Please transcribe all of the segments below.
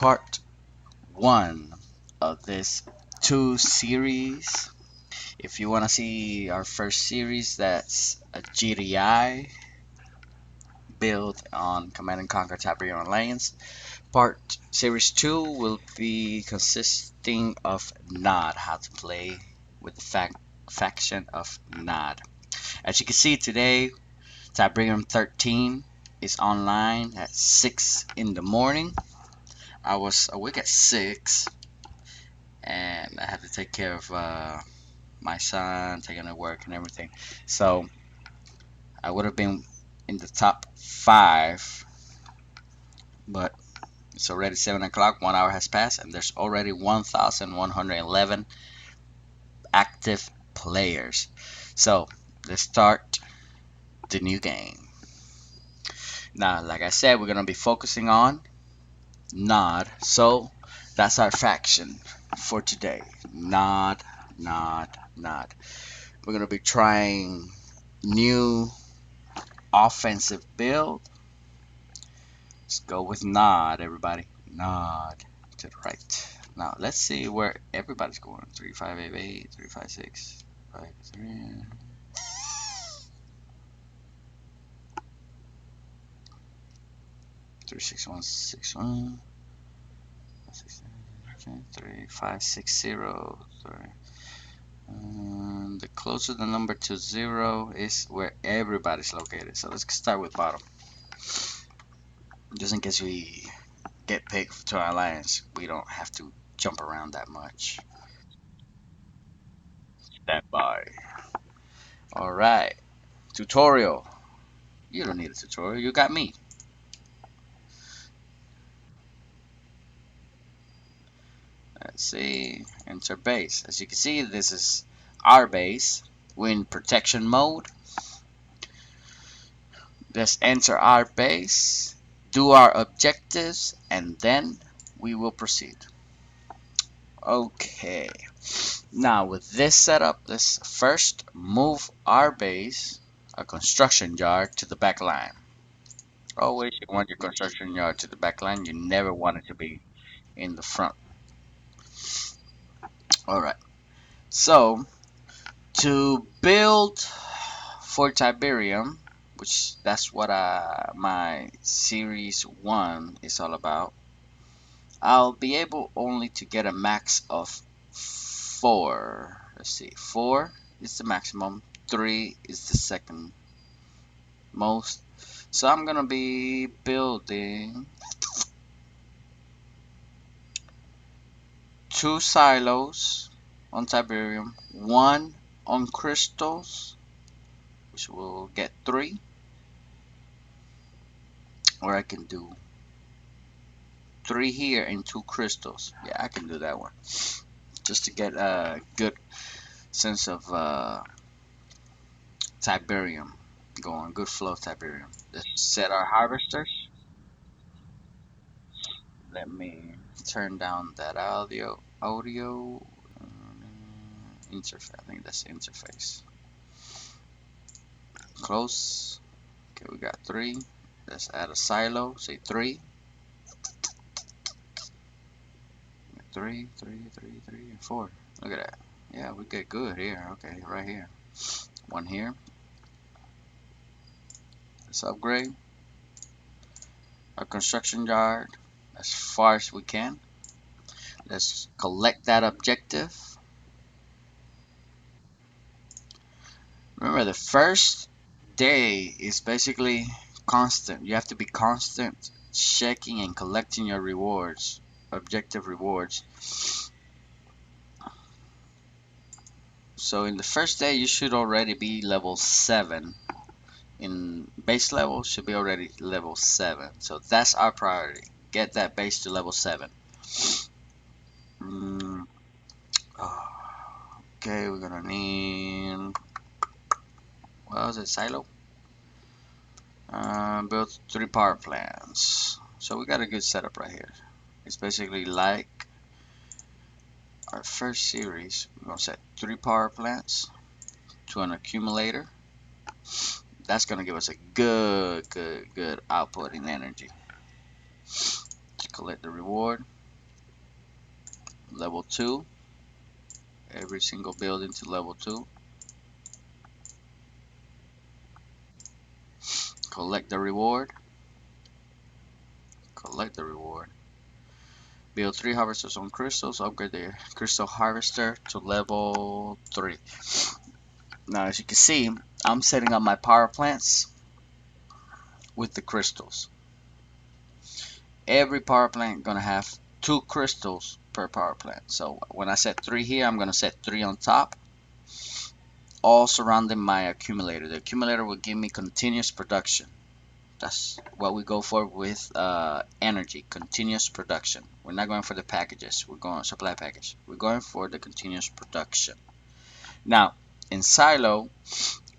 part one of this two series. If you want to see our first series, that's a GDI build on Command and Conquer Tiberium Alliance. Part series 2 will be consisting of Nod, how to play with the faction of Nod. As you can see today, Tiberium 13 is online at 6 in the morning. I was awake at 6 and I had to take care of my son, taking to work and everything. So I would have been in the top 5, but it's already 7 o'clock. 1 hour has passed, and there's already 1,111 active players. So let's start the new game. Now, like I said, we're gonna be focusing on Nod. So that's our faction for today. Nod, Nod, Nod. We're gonna be trying new offensive build. Let's go with Nod, everybody. Nod to the right. Now let's see where everybody's going. 3588, 356, 53. 36161. 3560. The closer the number to 0 is where everybody's located. So let's start with bottom. Just in case we get picked to our alliance, we don't have to jump around that much. Stand by. Alright. Tutorial. You don't need a tutorial, you got me. Let's see. Enter base. As you can see, this is our base. We're in protection mode. Let's enter our base, do our objectives, and then we will proceed. Okay. Now with this setup, let's first move our base, a construction yard, to the back line. Always you want your construction yard to the back line. You never want it to be in the front. Alright. So to build for Tiberium, which that's what my series 1 is all about, I'll be able only to get a max of 4. Let's see, 4 is the maximum, 3 is the second most. So I'm gonna be building 2 silos on Tiberium, 1 on crystals, which will get 3, or I can do 3 here and 2 crystals. Yeah, I can do that one, just to get a good sense of Tiberium going, good flow of Tiberium. Let's set our harvesters. Let me turn down that audio. Interface. I think that's interface. Close. Okay, we got 3. Let's add a silo. Say 3. 3, 3, 3, 3, and 4. Look at that. Yeah, we get good here. Okay, right here. 1 here. Let's upgrade our construction yard as far as we can. Let's collect that objective. Remember, the first day is basically constant. You have to be constant checking and collecting your rewards, objective rewards. So in the first day you should already be level 7. In base level should be already level 7. So that's our priority. Get that base to level 7. Okay, we're gonna need, what was it, silo? Build 3 power plants. So we got a good setup right here. It's basically like our first series. We're gonna set 3 power plants to an accumulator. That's gonna give us a good output in energy. Collect the reward. Level 2. Every single building to level 2. Collect the reward. Collect the reward. Build 3 harvesters on crystals. Upgrade the crystal harvester to level 3. Now, as you can see, I'm setting up my power plants with the crystals. Every power plant gonna have 2 crystals per power plant. So when I set 3 here, I'm gonna set 3 on top, all surrounding my accumulator. The accumulator will give me continuous production. That's what we go for with energy, continuous production. We're not going for the packages. We're going supply package. We're going for the continuous production. Now, in silo,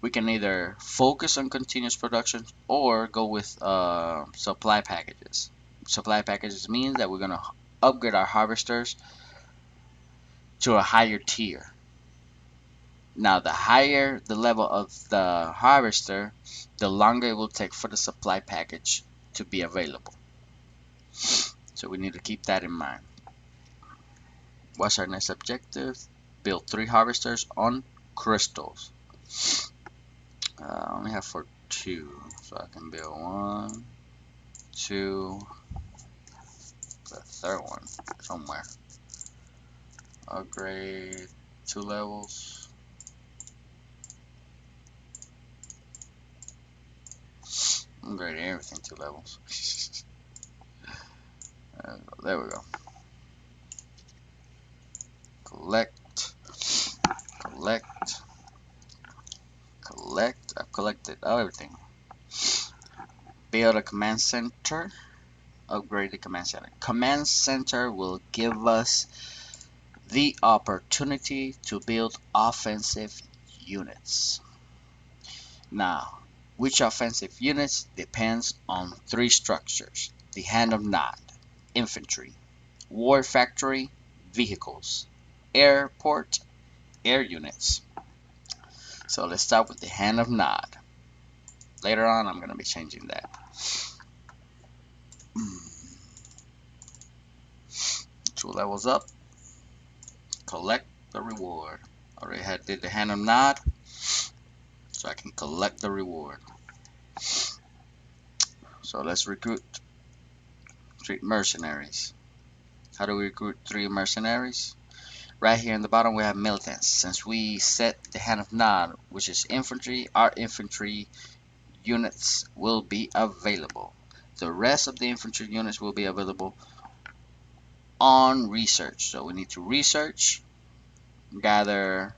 we can either focus on continuous production or go with supply packages. Supply packages means that we're going to upgrade our harvesters to a higher tier. Now, the higher the level of the harvester, the longer it will take for the supply package to be available. So we need to keep that in mind. What's our next objective? Build 3 harvesters on crystals. I only have for 2, so I can build 1, 2, the third one somewhere. Upgrade 2 levels. Upgrade everything 2 levels. There we go. Collect. I've collected everything. Build a command center. Upgrade the command center. Command center will give us the opportunity to build offensive units. Now, which offensive units depends on 3 structures: the Hand of Nod, infantry; war factory, vehicles; airport, air units. So let's start with the Hand of Nod. Later on, I'm going to be changing that. 2 levels up. Collect the reward. Already did the Hand of Nod, so I can collect the reward. So let's recruit 3 mercenaries. How do we recruit 3 mercenaries? Right here in the bottom we have militants. Since we set the Hand of Nod, which is infantry, our infantry units will be available. The rest of the infantry units will be available on research. So we need to research, gather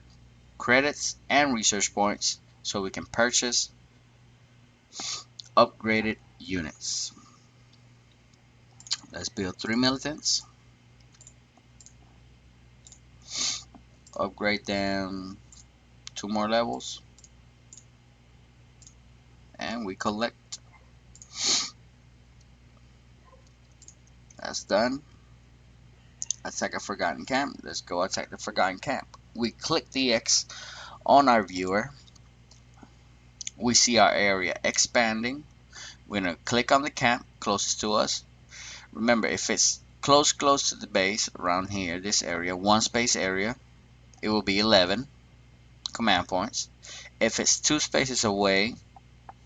credits and research points so we can purchase upgraded units. Let's build 3 militants. Upgrade them 2 more levels. And we collect. That's done. Attack a forgotten camp. Let's go attack the forgotten camp. We click the X on our viewer. We see our area expanding. We're going to click on the camp closest to us. Remember, if it's close to the base, around here, this area, 1 space area, it will be 11 command points. If it's 2 spaces away,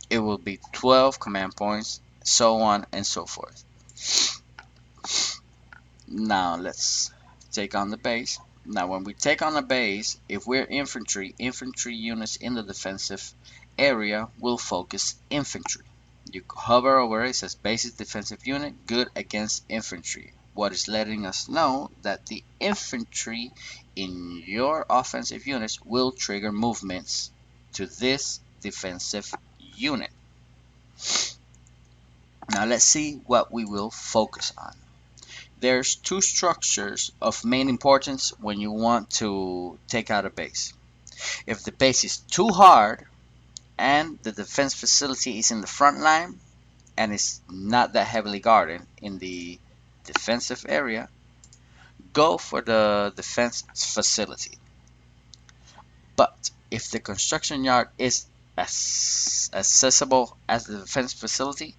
it will be 12 command points, so on and so forth. Now let's take on the base. Now when we take on the base, if we're infantry units in the defensive area will focus infantry. You hover over it, it says basic defensive unit, good against infantry. What is letting us know that the infantry in your offensive units will trigger movements to this defensive unit. Now let's see what we will focus on. There's 2 structures of main importance when you want to take out a base. If the base is too hard and the defense facility is in the front line and it's not that heavily guarded in the defensive area, go for the defense facility. But if the construction yard is as accessible as the defense facility,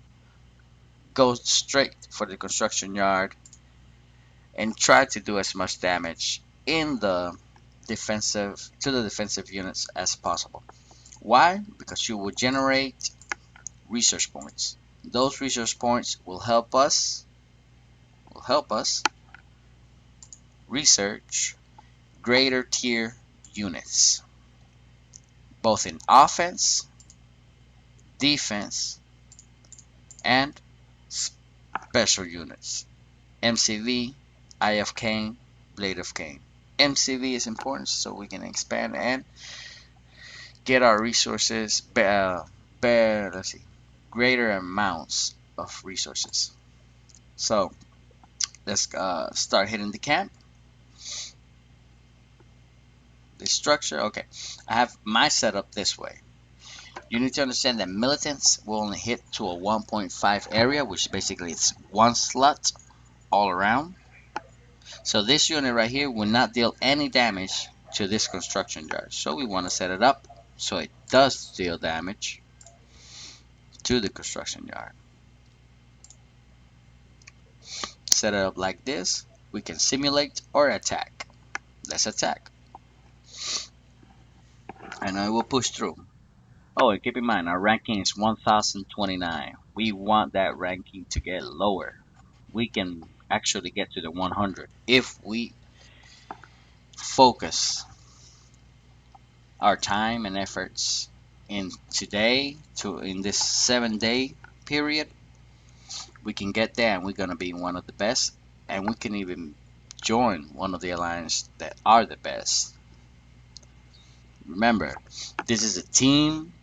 go straight for the construction yard and try to do as much damage in the defensive units as possible. Why? Because you will generate research points. Those research points will help us research greater tier units, both in offense, defense, and special units. MCV, Eye of Cain, Blade of Cain. MCV is important so we can expand and get our resources, let's see, greater amounts of resources. So let's start hitting the camp. The structure, okay. I have my setup this way. You need to understand that militants will only hit to a 1.5 area, which basically it's one slot all around. So this unit right here will not deal any damage to this construction yard. So we want to set it up so it does deal damage to the construction yard. Set it up like this. We can simulate or attack. Let's attack. And I will push through. Oh, and keep in mind, our ranking is 1029. We want that ranking to get lower. We can actually get to the 100 if we focus our time and efforts in this 7-day period. We can get there and we're going to be one of the best, and we can even join one of the alliances that are the best. Remember, this is a team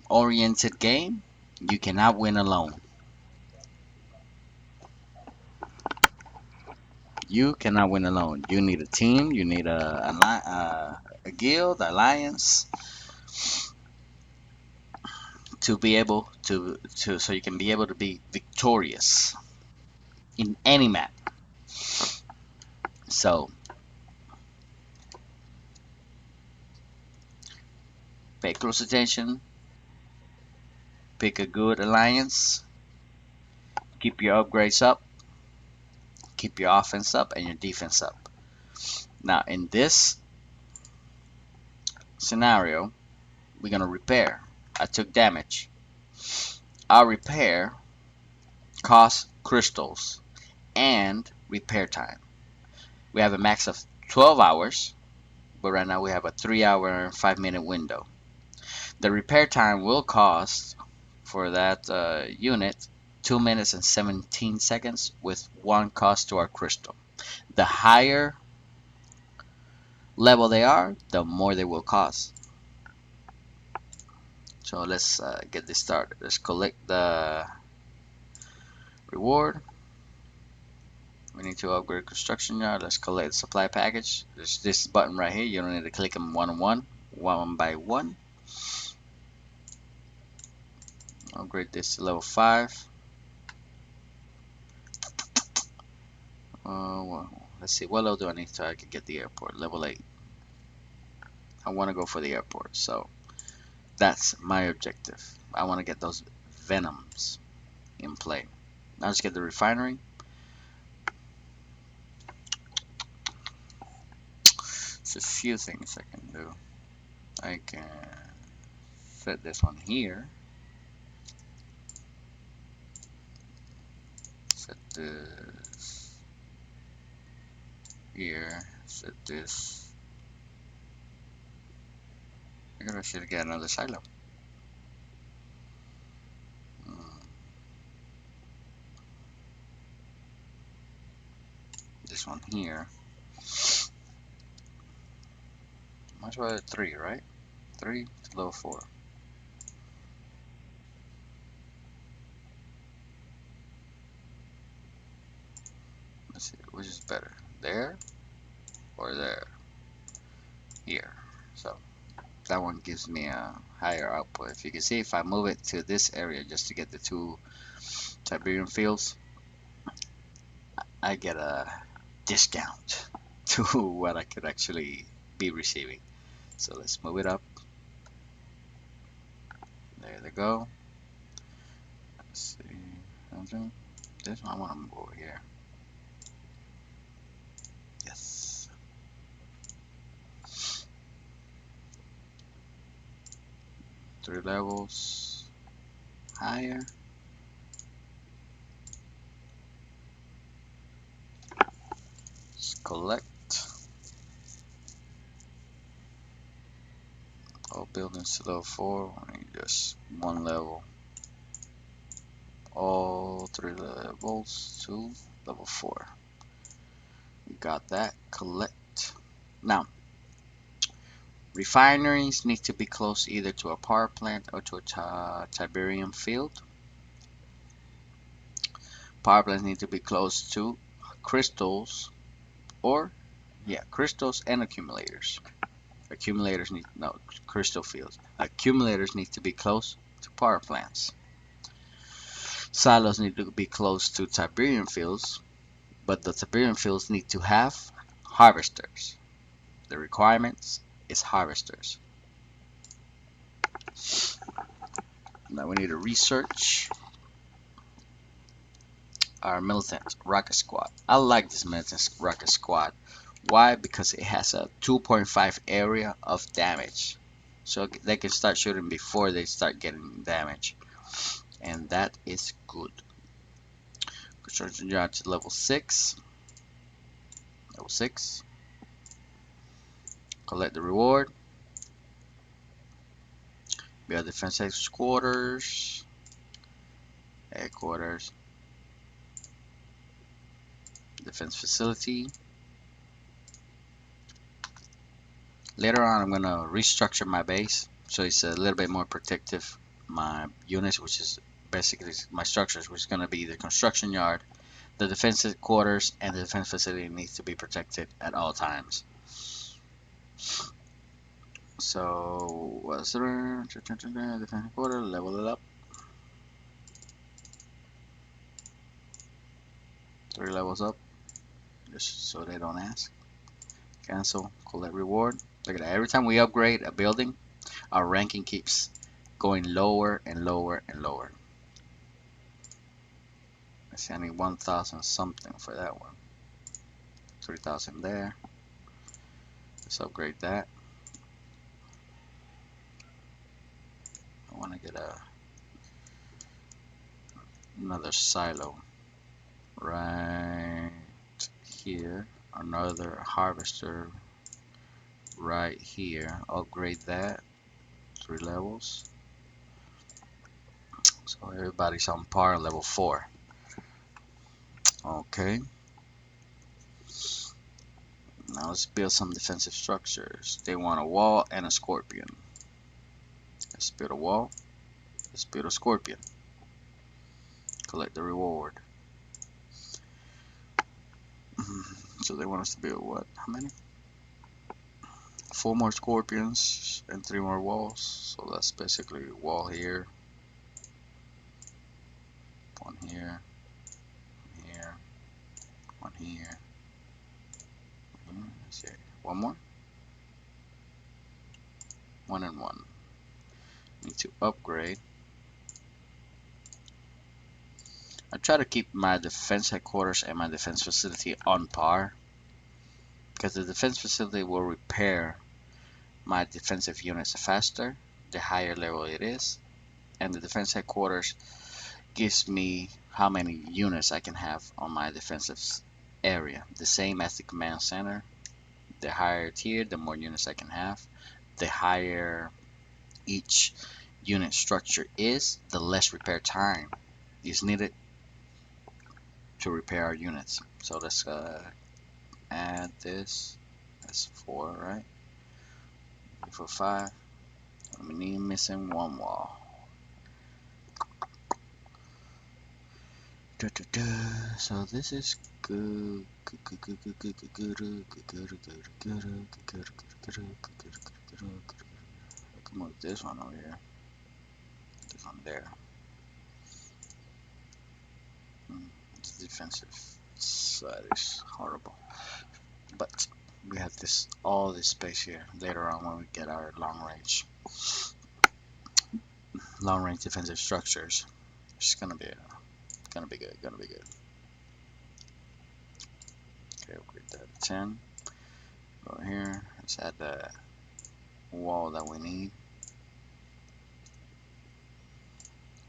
oriented game. You cannot win alone. You cannot win alone. You need a team. You need a guild, alliance, to be able to so you can be able to be victorious in any map. So pay close attention. Pick a good alliance. Keep your upgrades up. Keep your offense up and your defense up. Now in this scenario, we're gonna repair. I took damage. Our repair costs crystals and repair time. We have a max of 12 hours, but right now we have a 3-hour and 5-minute window. The repair time will cost for that unit 2 minutes and 17 seconds with 1 cost to our crystal. The higher level they are, the more they will cost. So let's get this started. Let's collect the reward. We need to upgrade construction yard. Let's collect the supply package. There's this button right here. You don't need to click them one by one. Upgrade this to level 5. Well, let's see. What level do I need so I can get the airport? Level 8. I want to go for the airport, so that's my objective. I want to get those venoms in play. Now let's get the refinery. There's a few things I can do. I can set this one here. Set this here. Set this. I think I should get another silo. This one here. Much better 3, right? 3 to level 4. Let's see, which is better, there or there? Here. So that one gives me a higher output. If you can see, if I move it to this area just to get the 2 Tiberium fields, I get a discount to what I could actually be receiving. So let's move it up. There they go. Let's see. This one I want to move over here. Yes. 3 levels higher. Let's collect all buildings to level 4. I need just 1 level. All 3 levels to level 4. We got that. Collect. Now, refineries need to be close either to a power plant or to a Tiberium field. Power plants need to be close to crystals or, yeah, crystals and accumulators. Accumulators need, no, crystal fields. Accumulators need to be close to power plants. Silos need to be close to Tiberium fields, but the Tiberium fields need to have harvesters. The requirements is harvesters. Now we need to research our militant rocket squad. I like this militant rocket squad. Why? Because it has a 2.5 area of damage. So they can start shooting before they start getting damage. And that is good. Construction yard to level 6. Level 6. Collect the reward. We have defense headquarters. Headquarters. Defense facility. Later on I'm going to restructure my base so it's a little bit more protective. My units, which is basically my structures, which is going to be the construction yard, the defense headquarters, and the defense facility needs to be protected at all times. So what's the defense headquarters? Level it up. 3 levels up, just so they don't ask. Cancel, collect reward. Look at that. Every time we upgrade a building, our ranking keeps going lower and lower and lower. I see I need 1,000 something for that one. 3,000 there. Let's upgrade that. I want to get another silo right here. Another harvester right here. Upgrade that. 3 levels. So everybody's on par, level 4. Okay. Now let's build some defensive structures. They want a wall and a scorpion. Let's build a wall. Let's build a scorpion. Collect the reward. So they want us to build what? How many? 4 more scorpions and 3 more walls. So that's basically a wall here. One here. One here. One here. Let's see. One more. 1 and 1. Need to upgrade. I try to keep my defense headquarters and my defense facility on par, because the defense facility will repair my defensive units faster the higher level it is, and the defense headquarters gives me how many units I can have on my defensive area, the same as the command center. The higher tier, the more units I can have. The higher each unit structure is, the less repair time is needed to repair our units. So let's add this. That's 4, right? 4, 5. We need missing 1 wall. So this is good. I can move this one over here. This one there. The defensive side is horrible. But we have all this space here later on when we get our long range defensive structures. It's gonna be Gonna be good. Gonna be good. Okay, upgrade that to 10. Go here. Let's add the wall that we need.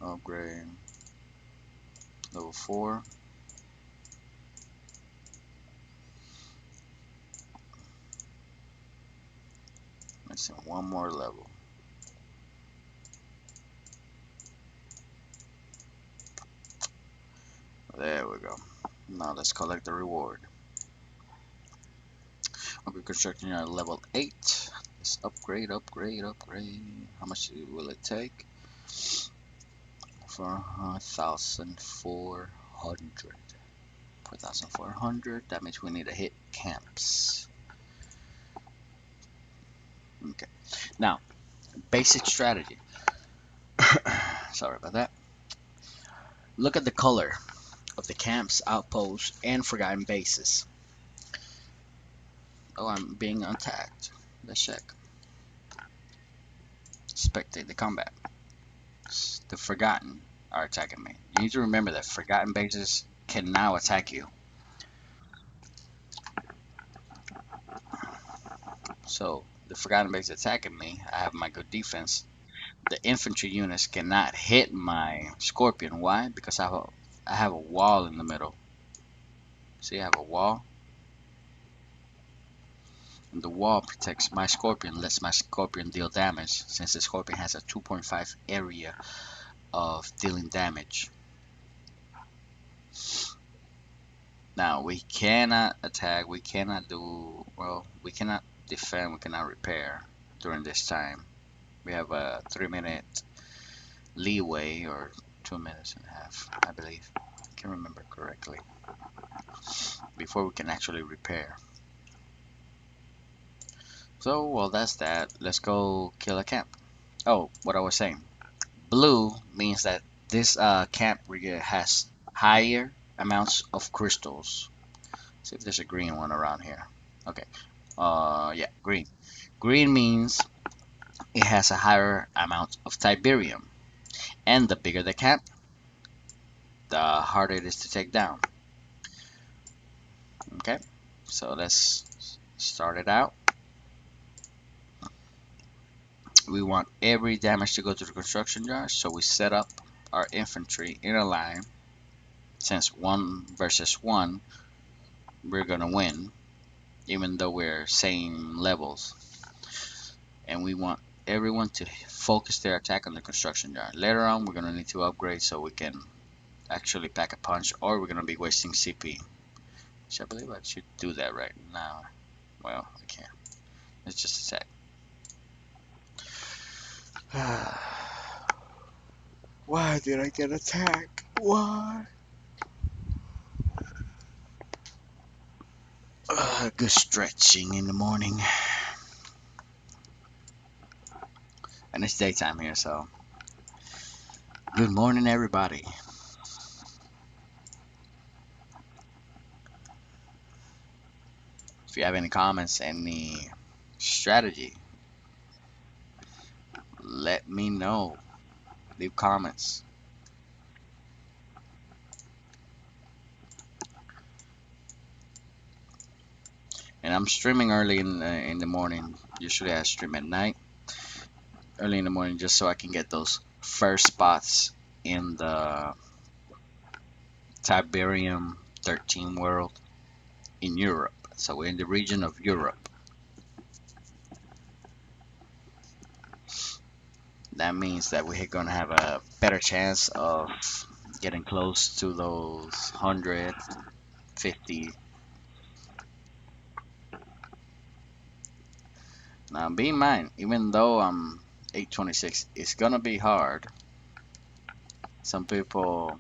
Upgrade level 4. Missing one more level. There we go. Now let's collect the reward. Upgrade construction yard level 8. Let's upgrade. How much will it take? 4,400. 4,400. That means we need to hit camps. Okay. Now, basic strategy. Sorry about that. Look at the color of the camps, outposts, and forgotten bases. Oh, I'm being attacked. Let's check. Spectate the combat. The forgotten are attacking me. You need to remember that forgotten bases can now attack you. So the forgotten base attacking me, I have my good defense. The infantry units cannot hit my scorpion. Why? Because I have a wall in the middle. See, I have a wall. And the wall protects my scorpion, lets my scorpion deal damage, since the scorpion has a 2.5 area of dealing damage. Now we cannot attack, we cannot do, well, we cannot defend, we cannot repair during this time. We have a 3-minute leeway, or 2 minutes and a half, I believe. I can remember correctly. Before we can actually repair. So, well, that's that. Let's go kill a camp. Oh, what I was saying. Blue means that this camp has higher amounts of crystals. See if there's a green one around here. Okay. Yeah, green. Green means it has a higher amount of Tiberium. And the bigger the camp, the harder it is to take down. Okay. So let's start it out. We want every damage to go to the construction yard, so we set up our infantry in a line. Since 1 versus 1, we're gonna win, even though we're same levels. And we want everyone to focus their attack on the construction yard. Later on, we're gonna need to upgrade so we can actually pack a punch, or we're gonna be wasting CP. Which I believe I should do that right now. Well, I can't. Let's just attack. Why did I get attacked? Why? Good stretching in the morning. And it's daytime here, so good morning, everybody. If you have any comments, any strategy, let me know. Leave comments. And I'm streaming early in the morning. Usually I stream at night, early in the morning, just so I can get those first spots in the Tiberium 13 world in Europe. So we're in the region of Europe. That means that we're gonna have a better chance of getting close to those 150. Now, bear in mind, even though I'm 826, it's gonna be hard. Some people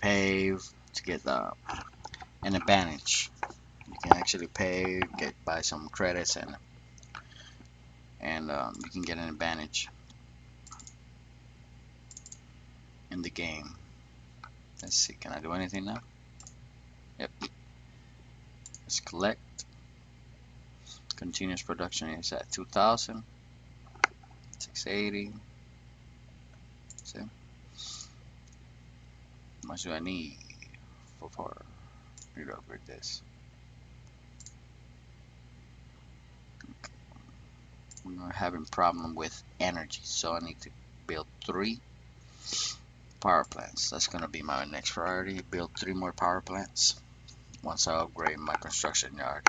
pay to get an advantage. You can actually pay, buy some credits, and you can get an advantage in the game. Let's see, can I do anything now? Yep. Let's collect. Continuous production is at 2,000. 680. See? How much do I need for power? I need to upgrade this. I'm having problem with energy, so I need to build 3 power plants. That's gonna be my next priority. Build 3 more power plants. Once I upgrade my construction yard,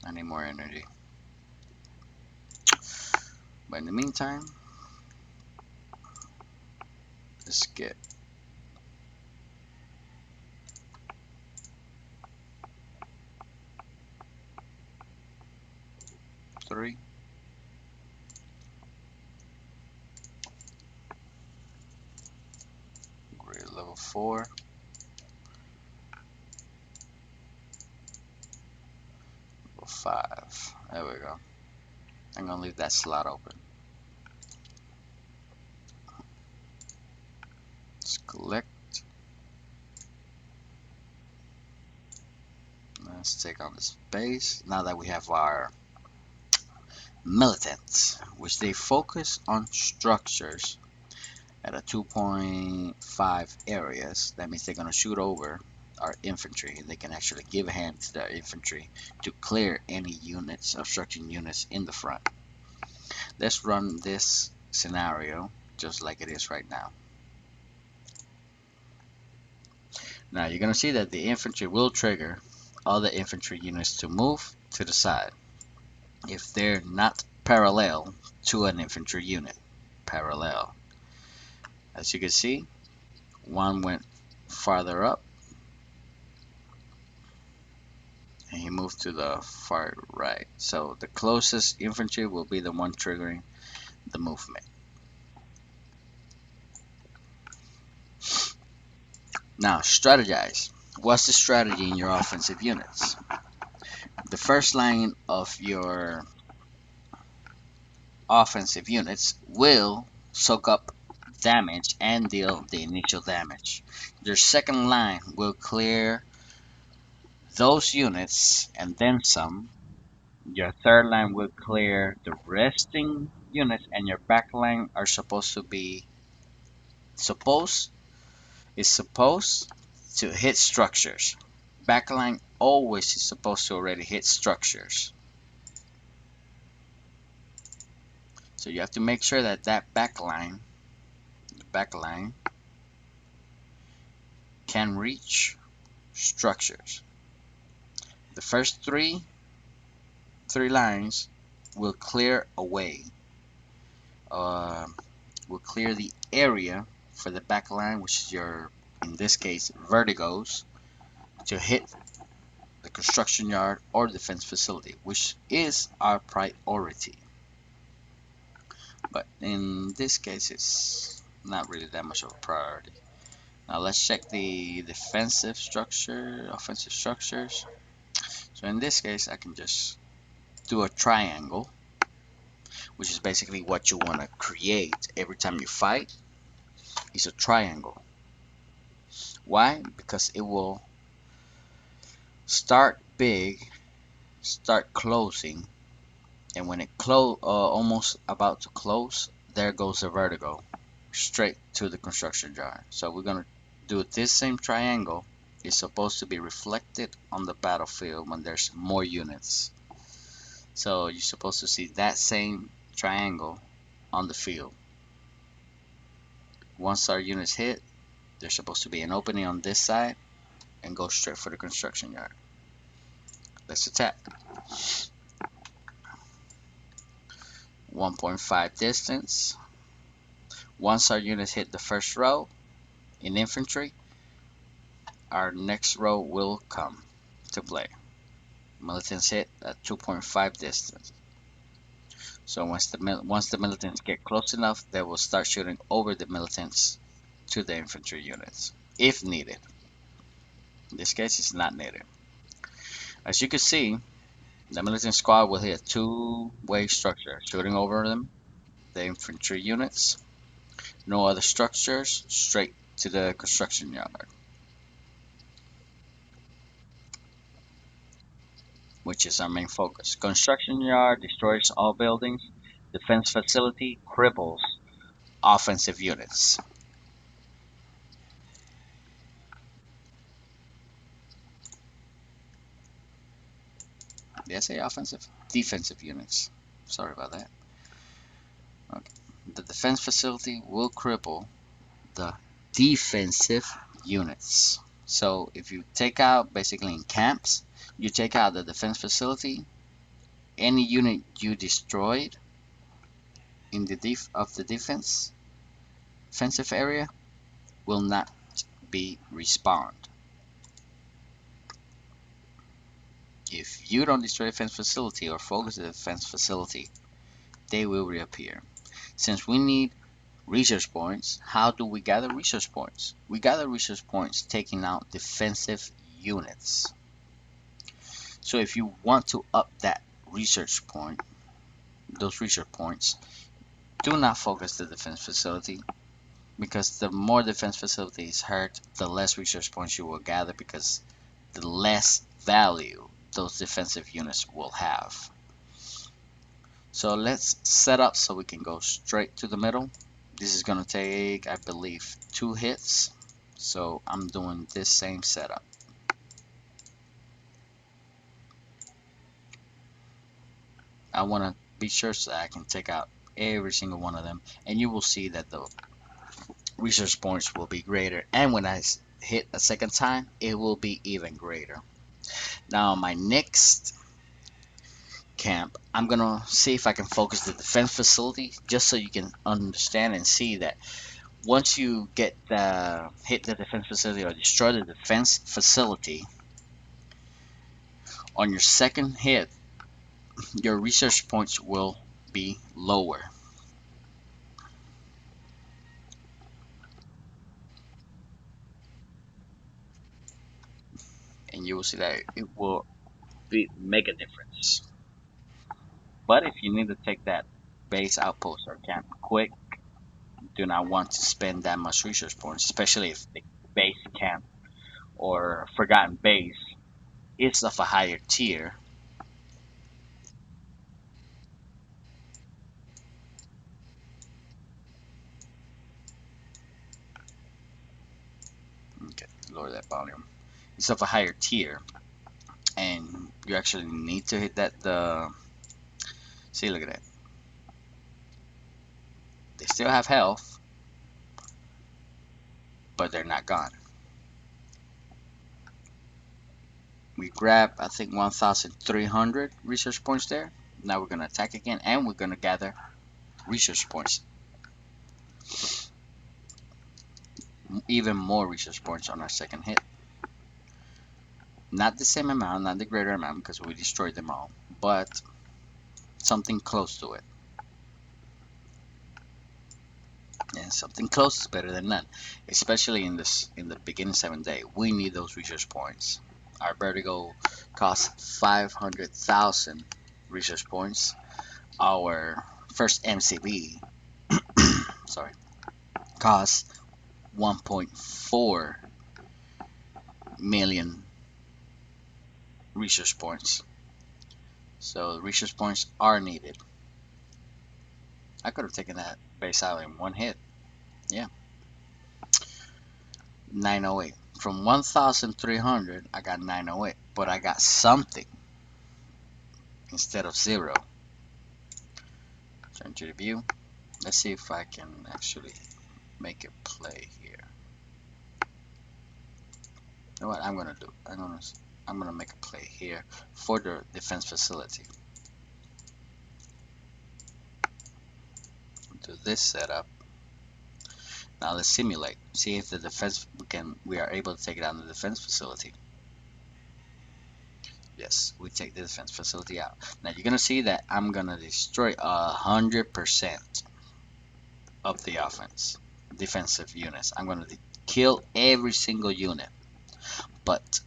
I need more energy. But in the meantime, let's get 3. Upgrade level 4. Level 5. There we go. I'm gonna leave that slot open. Let's collect. Let's take on this base. Now that we have our militants, which they focus on structures at a 2.5 areas. That means they're gonna shoot over our infantry. They can actually give a hand to their infantry to clear any units, obstruction units in the front. Let's run this scenario just like it is right now. Now you're gonna see that the infantry will trigger other infantry units to move to the side if they're not parallel to an infantry unit. Parallel. As you can see, one went farther up and he moved to the far right. So the closest infantry will be the one triggering the movement. Now strategize. What's the strategy in your offensive units? The first line of your offensive units will soak up damage and deal the initial damage. Your second line will clear those units and then some. Your third line will clear the resting units, and your back line are supposed to be supposed to hit structures. Backline always is supposed to already hit structures. So you have to make sure that that backline, the backline, can reach structures. The first three lines will clear away, will clear the area for the backline, which is your, in this case, vertigos, to hit the construction yard or defense facility, which is our priority. But in this case, it's not really that much of a priority. Now let's check the defensive structure, offensive structures. So in this case, I can just do a triangle, which is basically what you want to create every time you fight. It's a triangle. Why? Because it will start big, start closing, and when it almost about to close, there goes the vertigo straight to the construction yard. So we're gonna do this same triangle. It's supposed to be reflected on the battlefield when there's more units. So you're supposed to see that same triangle on the field. Once our units hit, there's supposed to be an opening on this side and go straight for the construction yard. Let's attack. 1.5 distance. Once our units hit the first row in infantry, our next row will come to play. Militants hit at 2.5 distance. So once the militants get close enough, they will start shooting over the militants to the infantry units, if needed. In this case, it's not needed. As you can see, the militant squad will hit a two-way structure, shooting over them, the infantry units. No other structures, straight to the construction yard, which is our main focus. Construction yard destroys all buildings. Defense facility cripples offensive units. Did I say offensive? Defensive units. Sorry about that. Okay. The defense facility will cripple the defensive units. So if you take out, basically in camps, you take out the defense facility, any unit you destroyed in the defensive area will not be respawned. If you don't destroy the defense facility or focus the defense facility, they will reappear. Since we need research points, how do we gather research points? We gather research points taking out defensive units. So if you want to up that research point, those research points, do not focus the defense facility, because the more defense facility is hurt, the less research points you will gather, because the less value those defensive units will have. So let's set up so we can go straight to the middle. This is gonna take, I believe, 2 hits. So I'm doing this same setup. I want to be sure so that I can take out every single one of them, and you will see that the research points will be greater, and when I hit a second time, it will be even greater. Now my next camp, I'm gonna see if I can focus the defense facility, just so you can understand and see that once you get hit the defense facility or destroy the defense facility, on your second hit, your research points will be lower. And you will see that it will make a difference. But if you need to take that base outpost or camp quick, do not want to spend that much research points, especially if the base camp or forgotten base is of a higher tier. Okay, lower that volume. It's of a higher tier, and you actually need to hit that. See, look at that. They still have health, but they're not gone. We grab, I think, 1,300 research points there. Now we're gonna attack again, and we're gonna gather research points. Even more research points on our second hit. Not the same amount, not the greater amount, because we destroyed them all, but something close to it. And something close is better than none, especially in the beginning 7th day. We need those research points. Our vertigo costs 500,000 research points. Our first MCB, sorry, costs 1.4 million research points. So research points are needed. I could have taken that base out in one hit. Yeah. 908. From 1,300, I got 908, but I got something instead of 0. Turn to the view. Let's see if I can actually make it play here. You know what I'm gonna do? I'm gonna make a play here for the defense facility. Do this setup. Now let's simulate. See if the defense we are able to take it out of the defense facility. Yes, we take the defense facility out. Now you're gonna see that I'm gonna destroy 100% of the defensive units. I'm gonna kill every single unit. But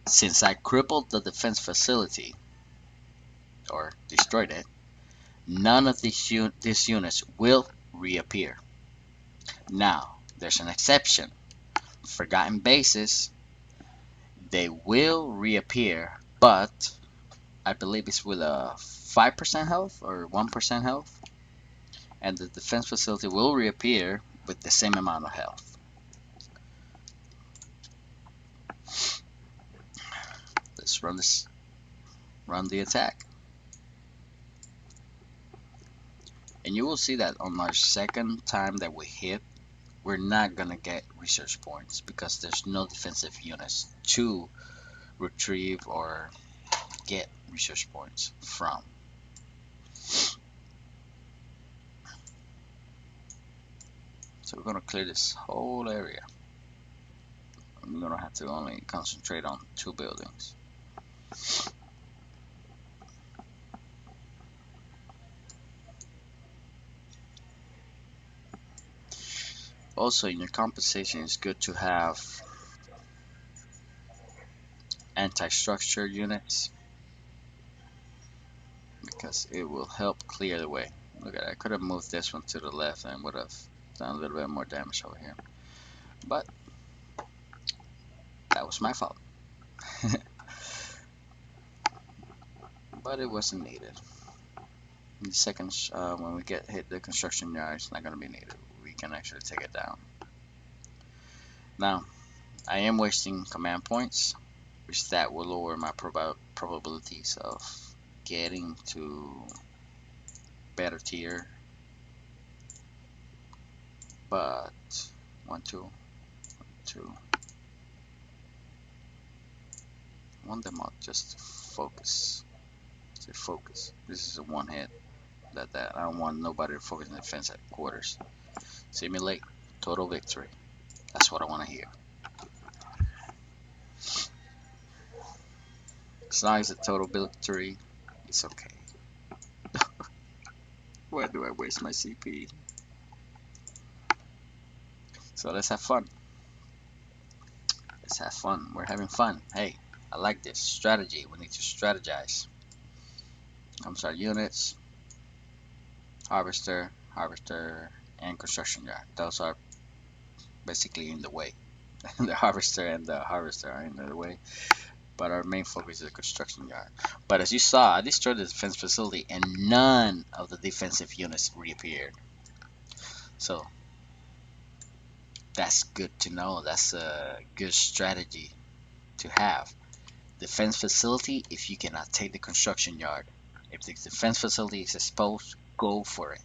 since I crippled the defense facility or destroyed it, none of these units will reappear. Now, there's an exception. Forgotten bases, they will reappear, but I believe it's with a 5% health or 1% health, and the defense facility will reappear with the same amount of health. Let's run this run the attack. And you will see that on our second time that we hit, we're not gonna get research points because there's no defensive units to retrieve or get research points from. So we're gonna clear this whole area. We're gonna have to only concentrate on 2 buildings. Also, in your compensation, it's good to have anti-structure units because it will help clear the way. Look at that. I could have moved this one to the left and would have done a little bit more damage over here. But that was my fault. But it wasn't needed. In the second, when we get hit the construction yard, it's not going to be needed. We can actually take it down. Now, I am wasting command points, which that will lower my probabilities of getting to better tier. But 1, 2, 2. I want them all just to focus. This is a one hit. That I don't want nobody to focus on defense at quarters. Simulate total victory. That's what I want to hear. As long as a total victory, it's okay. Why do I waste my CP? So let's have fun. Let's have fun. We're having fun. Hey, I like this strategy. We need to strategize. I'm sorry, units, harvester, and construction yard. Those are basically in the way. The harvester and the harvester are in the way. But our main focus is the construction yard. But as you saw, I destroyed the defense facility and none of the defensive units reappeared. So that's good to know. That's a good strategy to have. Defense facility, if you cannot take the construction yard. If the defense facility is exposed, go for it.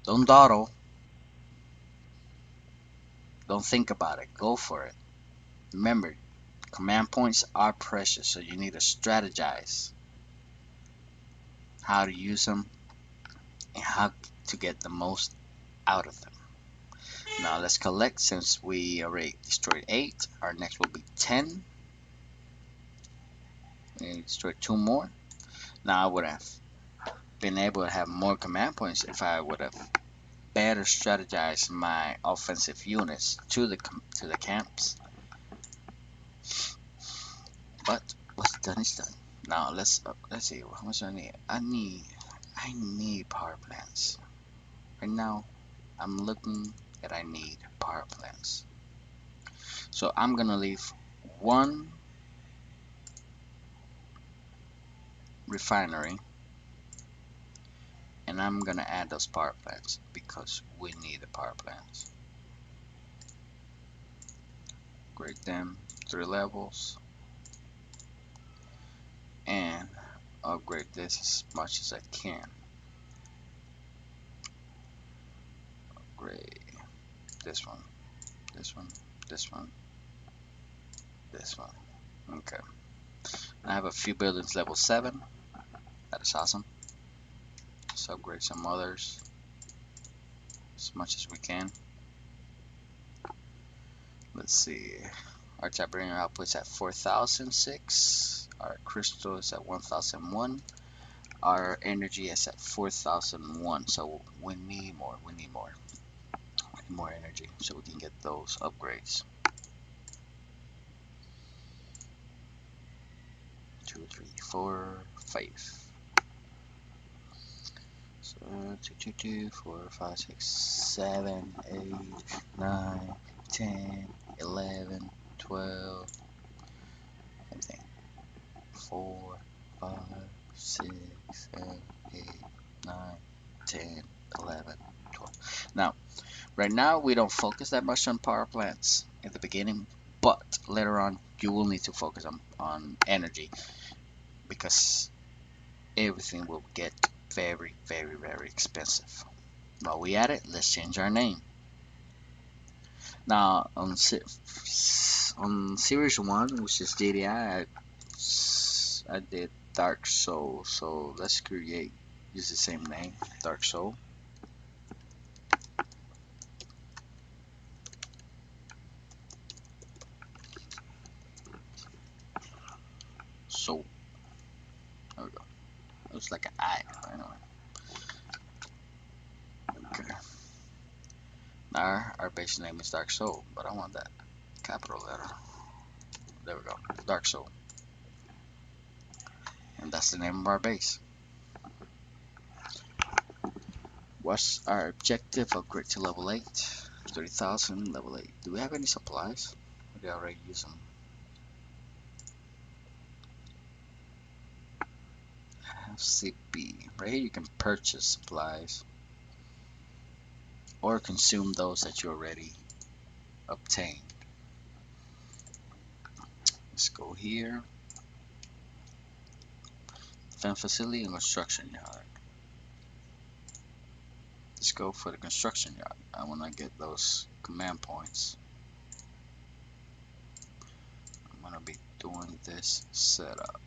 Don't dawdle. Don't think about it. Go for it. Remember, command points are precious, so you need to strategize how to use them and how to get the most out of them. Now let's collect. Since we already destroyed 8, our next will be 10. We destroyed 2 more. Now I would have been able to have more command points if I would have better strategized my offensive units to the camps. But what's done is done. Now let's see how much I need. I need power plants. Right now I'm looking at I need power plants. So I'm gonna leave 1 refinery and I'm gonna add those power plants because we need the power plants. Upgrade them 3 levels and upgrade this as much as I can. Upgrade this one, this one, this one, this one. Okay. I have a few buildings level 7. That is awesome. Let's upgrade some others as much as we can. Let's see. Our Tiberium output's at 4006. Our crystal is at 1001. Our energy is at 4001. So we need more. We need more energy so we can get those upgrades. 2, 3, 4, 5. So 2, 2, 2, 4, 5, 6, 7, 8, 9, 10, 11, 12. I think 4, 5, 6, 7, 8, 9, 10, 11, 12. Now, right now we don't focus that much on power plants at the beginning, but later on you will need to focus on energy, because everything will get very, very, very expensive. While we at it, let's change our name. Now on series 1, which is GDI, I did Dark Soul, so let's use the same name, Dark Soul. So there we go. It looks like an I, anyway. Okay. Now our base name is Dark Soul, but I want that capital letter. There we go, Dark Soul. And that's the name of our base. What's our objective? Upgrade to level 8. 30,000, level 8. Do we have any supplies? We already use them. CP. Right here you can purchase supplies or consume those that you already obtained. Let's go here. Defense facility and construction yard. Let's go for the construction yard. I want to get those command points. I'm going to be doing this setup.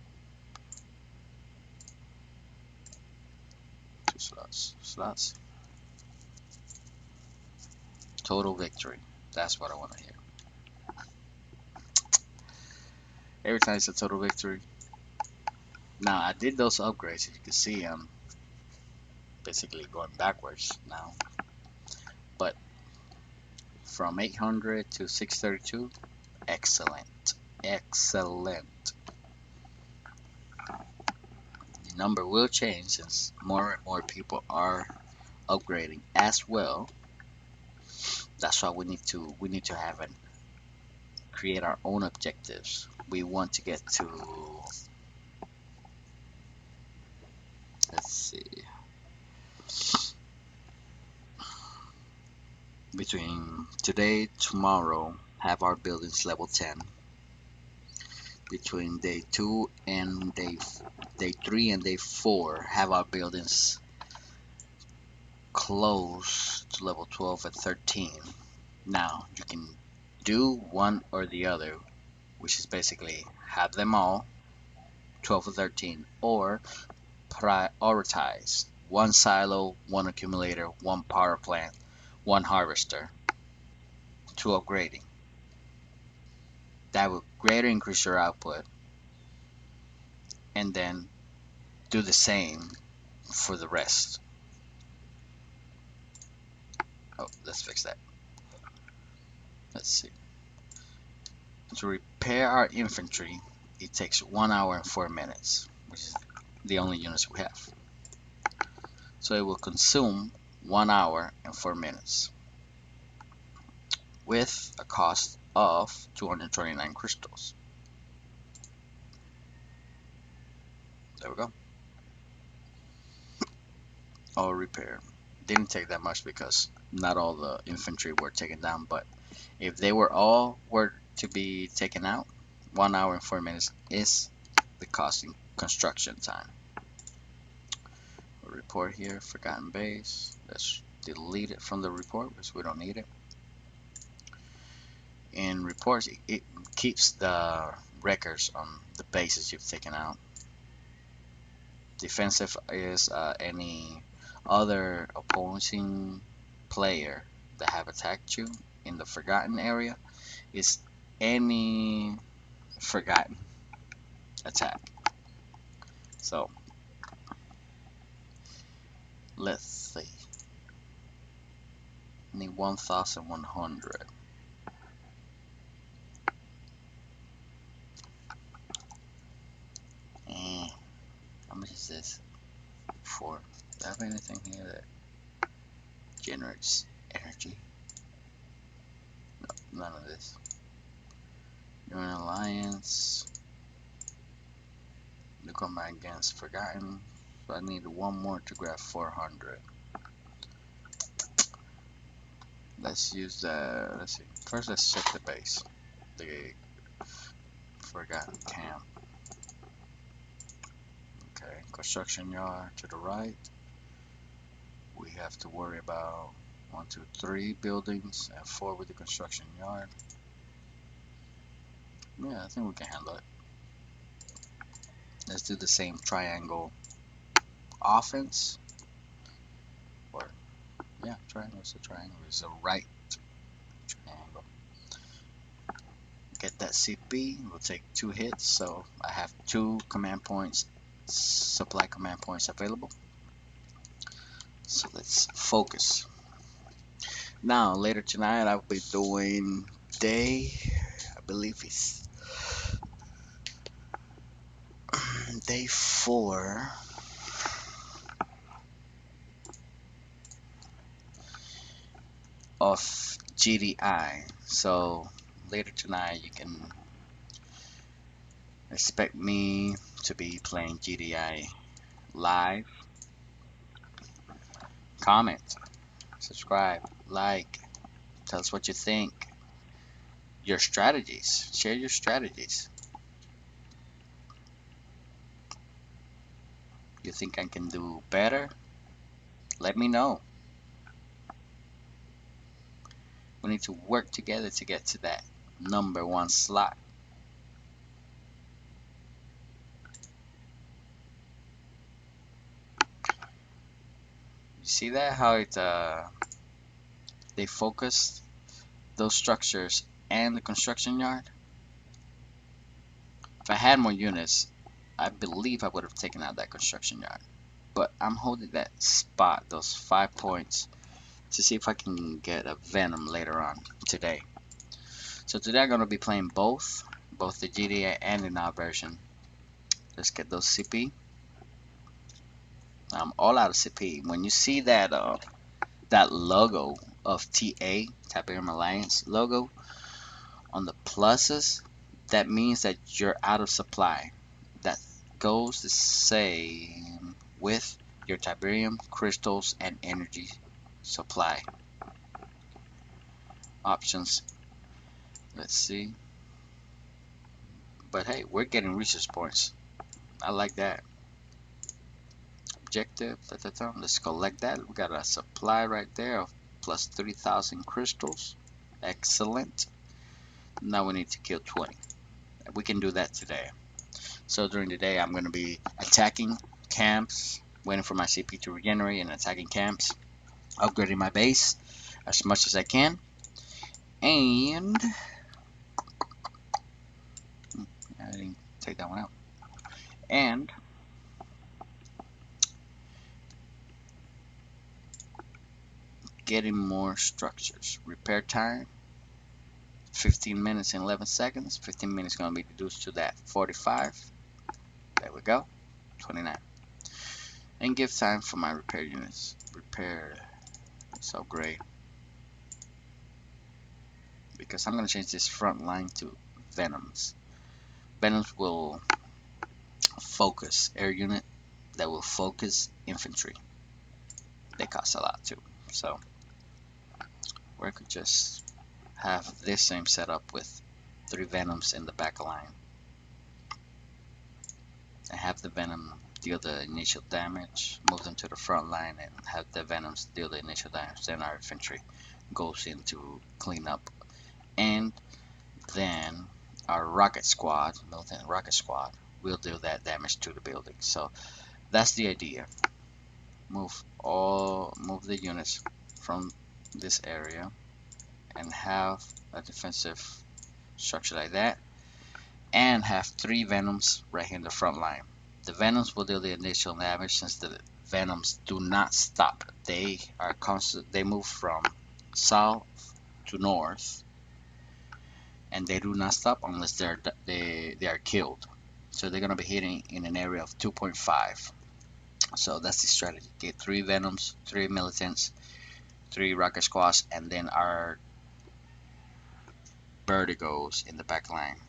2 slots. Total victory. That's what I want to hear. Every time it's a total victory. Now I did those upgrades. As you can see, I'm basically going backwards now. But from 800 to 632, excellent. Excellent. The number will change since more and more people are upgrading as well. That's why we need to have and create our own objectives. We want to get to, let's see, between today, tomorrow, have our buildings level 10. Between day 2 and day 3 and day 4, have our buildings close to level 12 and 13. Now you can do one or the other, which is basically have them all 12 or 13, or prioritize one silo, one accumulator, one power plant, one harvester to upgrading. That will greatly increase your output, and then do the same for the rest. Oh, let's fix that. Let's see. To repair our infantry, it takes 1 hour and 4 minutes, which is the only units we have. So it will consume 1 hour and 4 minutes with a cost of 229 crystals. There we go. All repair. Didn't take that much because not all the infantry were taken down, but if they were to be taken out, 1 hour and 4 minutes is the cost in construction time. We'll report here, forgotten base. Let's delete it from the report because we don't need it. In reports, it keeps the records on the bases you've taken out. Defensive is any other opposing player that have attacked you in the forgotten area. Is any forgotten attack. So let's see. Need 1,100. How much is this? 4. Do I have anything here that generates energy? No, none of this. You're an alliance. You come back against Forgotten. So I need one more to grab 400. Let's use the, let's see. First let's check the base. The forgot camp. Okay, construction yard to the right. We have to worry about 1, 2, 3 buildings and 4 with the construction yard. Yeah, I think we can handle it. Let's do the same triangle offense. Or yeah, triangle is a triangle. It's a right triangle. Get that CP. We'll take 2 hits, so I have 2 command points, supply command points available. So let's focus. Now later tonight I'll be doing day, I believe it's day 4 of GDI. So later tonight you can expect me to be playing GDI live. Comment, subscribe, like, tell us what you think. Your strategies, share your strategies. You think I can do better? Let me know. We need to work together to get to that #1 slot. You see that how it they focused those structures and the construction yard? If I had more units, I believe I would have taken out that construction yard. But I'm holding that spot, those 5 points, to see if I can get a Venom later on today. So today I'm going to be playing both the GDA and the now version. Let's get those CP. I'm all out of CP. When you see that that logo of TA, Tiberium Alliance logo, on the pluses, that means that you're out of supply. That goes the same with your Tiberium, crystals, and energy supply options. Let's see. But hey, we're getting research points. I like that. Objective, let's collect that. We got a supply right there of plus 3,000 crystals. Excellent. Now we need to kill 20. We can do that today. So during the day I'm going to be attacking camps, waiting for my CP to regenerate and attacking camps, upgrading my base as much as I can, and I didn't take that one out, and getting more structures. Repair time 15 minutes and 11 seconds. 15 minutes going to be reduced to that 45. There we go. 29. And give time for my repair units. Repair. Let's upgrade. Because I'm going to change this front line to Venoms. Venoms will focus air unit that will focus infantry. They cost a lot too. So we could just have this same setup with 3 Venoms in the back line. And have the Venom deal the initial damage, move them to the front line, and have the Venoms deal the initial damage. Then our infantry goes into cleanup, and then our rocket squad, militant rocket squad, will deal that damage to the building. So that's the idea. Move the units from this area and have a defensive structure like that, and have 3 Venoms right here in the front line. The Venoms will deal the initial damage since the Venoms do not stop. They are constant. They move from south to north, and they do not stop unless they are killed. So they're gonna be hitting in an area of 2.5. So that's the strategy. Get 3 Venoms, 3 militants, 3 rocket squads, and then our Vertigos in the back line.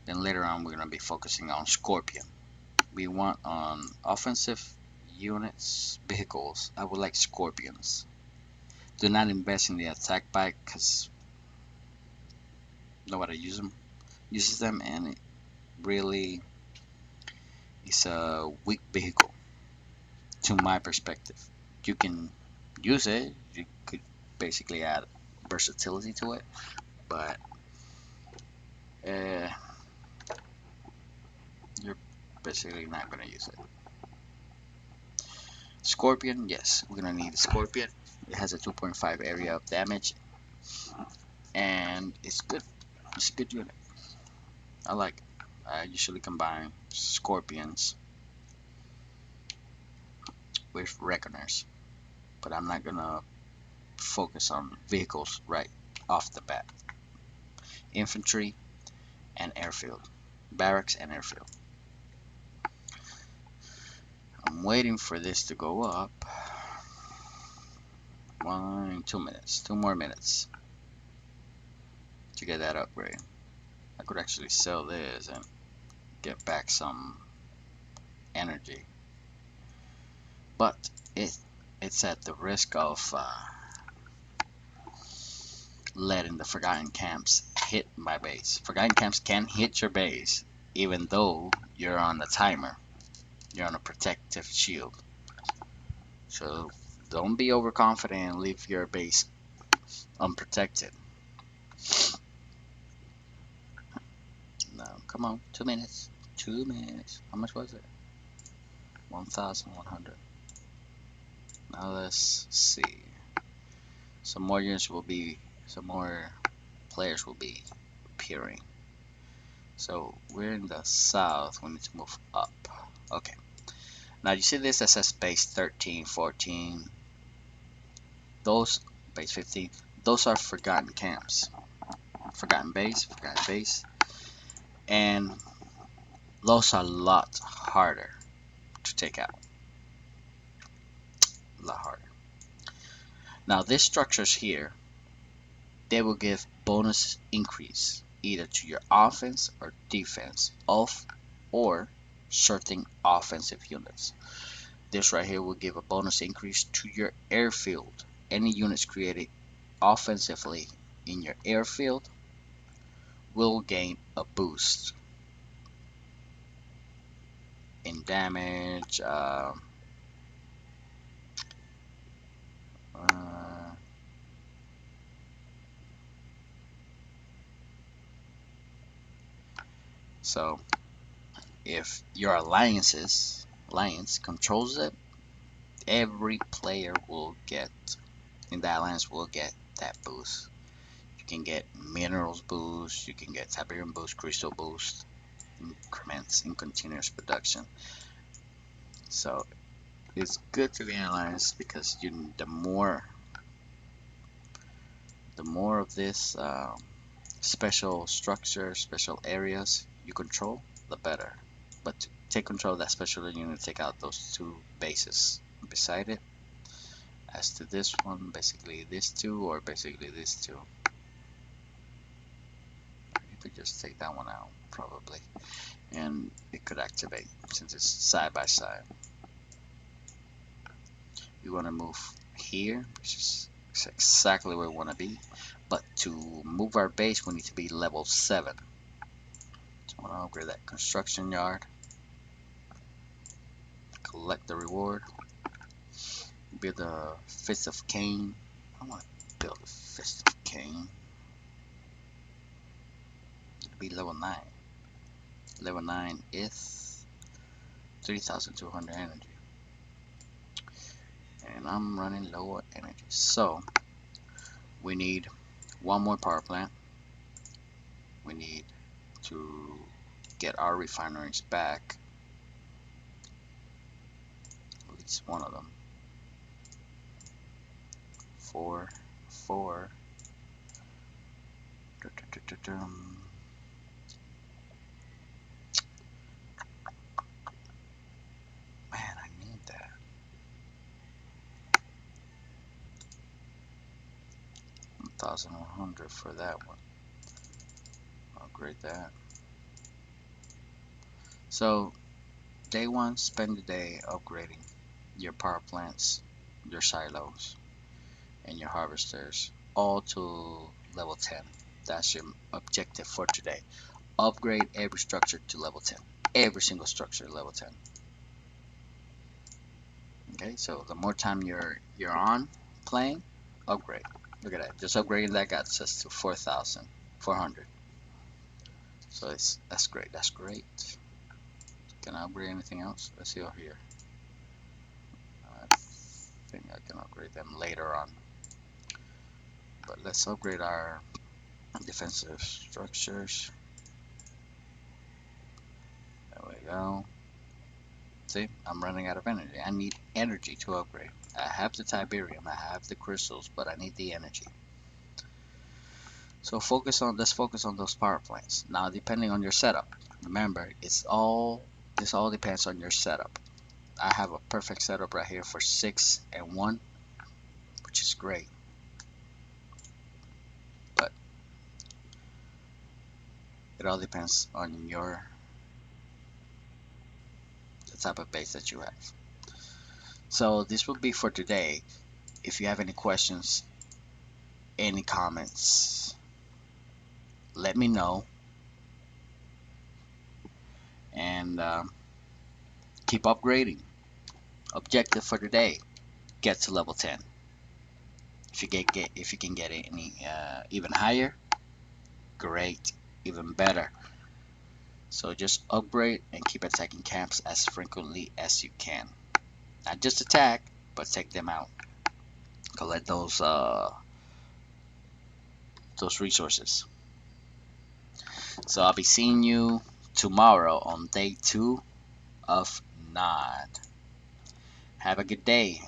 Then later on we're gonna be focusing on Scorpion. We want on offensive units, vehicles. I would like Scorpions. Do not invest in the attack bike because nobody uses them, and really is a weak vehicle to my perspective. You can use it, you could basically add versatility to it, but uh, you're basically not going to use it. Scorpion, yes, we're going to need a Scorpion. It has a 2.5 area of damage, and it's good. It's a good unit. I like it. I usually combine Scorpions with Reckoners, but I'm not going to focus on vehicles right off the bat. Infantry and airfield. Barracks and airfield. I'm waiting for this to go up. 2 minutes. 2 more minutes to get that upgrade. I could actually sell this and get back some energy. But it's at the risk of letting the Forgotten Camps hit my base. Forgotten Camps can hit your base even though you're on the timer. You're on a protective shield. So don't be overconfident and leave your base unprotected. No, come on, 2 minutes. 2 minutes. How much was it? 1,100. Now let's see. Some more players will be appearing. So we're in the south. We need to move up. Okay. Now you see this that says base 13, 14. Those base 15. Those are forgotten camps. Forgotten base, and those are a lot harder to take out. A lot harder. Now these structures here, they will give bonus increase either to your offense or defense of or certain offensive units. This right here will give a bonus increase to your airfield. Any units created offensively in your airfield will gain a boost in damage. So if your alliance controls it, every player will get in that alliance will get that boost. You can get minerals boost, you can get Tiberium boost, crystal boost, increments in continuous production. So it's good to be in alliance because the more of this special structure, special areas you control, the better. But to take control of that special unit, take out those two bases beside it. As to this one, basically these two, or basically these two. You could just take that one out, probably, and it could activate since it's side by side. You want to move here, which is exactly where we want to be. But to move our base, we need to be level 7. So I want to upgrade that construction yard. Collect the reward. Build a Fist of Cain. I want to build a Fist of Cain. It'll be level 9. Level 9 is 3,200 energy. And I'm running low on energy. So we need one more power plant. We need to get our refineries back. At least one of them. 4. Man, I need that. 1,100 for that one. Upgrade that. So, day 1, spend the day upgrading your power plants, your silos, and your harvesters, all to level 10. That's your objective for today. upgrade every structure to level 10. Every single structure level 10. Okay, so the more time you're on playing, upgrade. Look at that. Just upgrading that got us to 4,400. So that's great. That's great. Can I upgrade anything else? Let's see over here. I think I can upgrade them later on. But let's upgrade our defensive structures. There we go. See, I'm running out of energy. I need energy to upgrade. I have the Tiberium, I have the crystals, but I need the energy. So let's focus on those power plants. Now, depending on your setup, remember, this all depends on your setup. I have a perfect setup right here for 6 and 1, which is great. But it all depends on the type of base that you have. So this will be for today. If you have any questions, any comments, let me know. And keep upgrading. Objective for today: get to level 10. If you can get any even higher, great, even better. So just upgrade and keep attacking camps as frequently as you can. Not just attack, but take them out. Collect those resources. So I'll be seeing you tomorrow on day 2 of Nod. Have a good day.